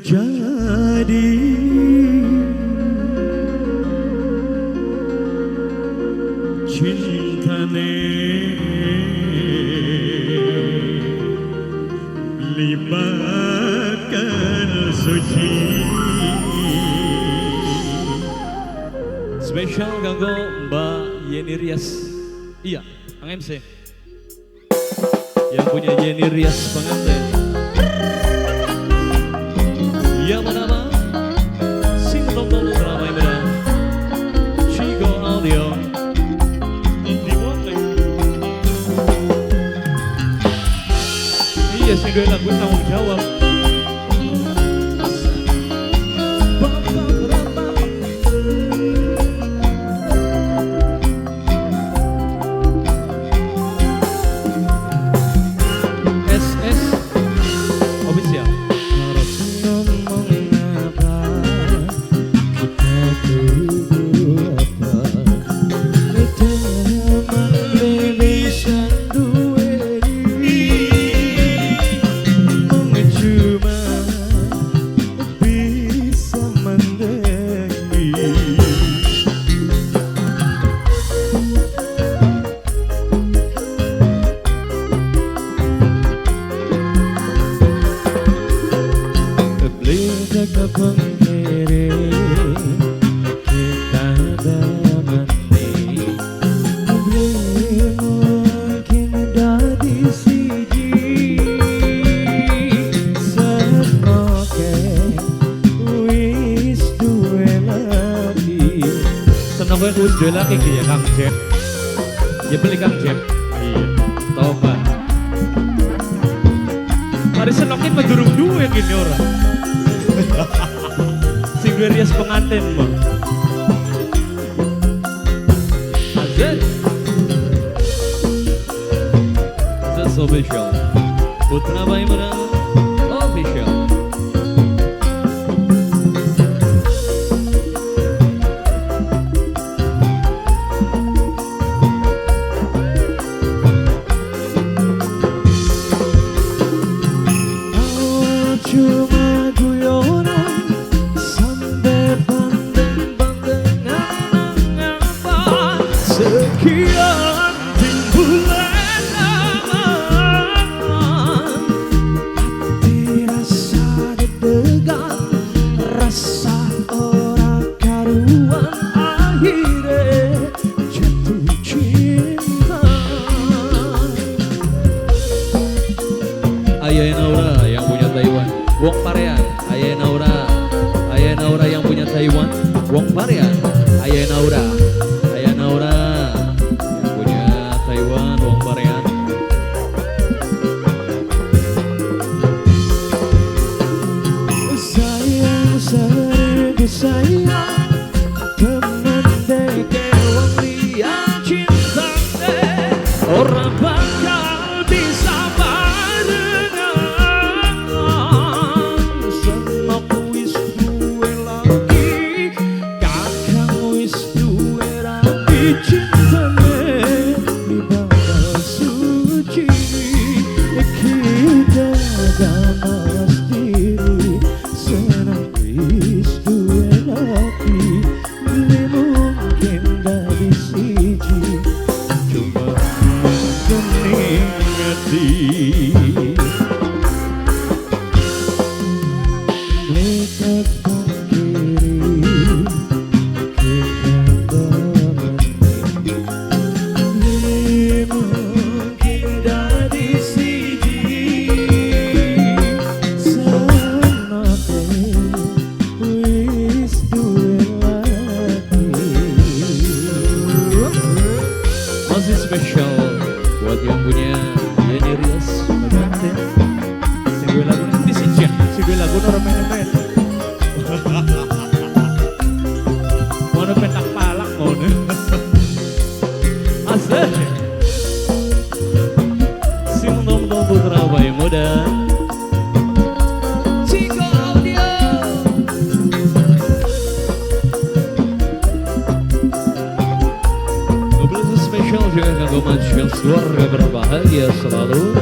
jadi cintane libatkan suci. Spesial kanggo Mbak Yeni Rias. Iya, Kang MC. Yang punya Yeni Rias pengantin. Yang bernama Sing Tom Tom Ramai Muda Chico Audio di Wongle. Iya, sing dua lagu tanggung jawab. Seneng kuwi dhewe lagi ya Kang Jep. Ya beli Kang Jep. Iya. Tobat. Mari senokin medurung duwe gini ora. Sing duwe rias pengantin mah. Azet. That's official. Putra Bayi Muda official. Cuma guyonan sampai bandeng-bandengan apa sekian timbulan aman hati rasa deg-degan rasa ora karuan akhirnya jatuh cinta. Ayah Naura yang punya Taiwan, Wong Parean. Ayah Naura yang punya Taiwan, Wong Parean. Ayah Naura yang punya Taiwan, Wong Parean. Sayang seribu sayang teman deke wong liya cinta orang bakal bisa barengan. Senok wis duwe lagi kakang wis duwe rapi cintane di bawah suci kita ganas diri senang wis duwe lagi ini mungkin dari siji cuma kening hati lekat kiri kita bermandi ini mungkin dari siji senate wis duwe lagi. Masih spesial buat yang punya Yeni Rias pengantin. Sing duwe lagu nanti sih sing duwe lagu ora main-main. Mana petak palak ngono. Asal. Sing nom-nom Putra Bayi Muda. Chico Audio. Ngobrol spesial juga kanggo Mas keluarga berbahagia selalu.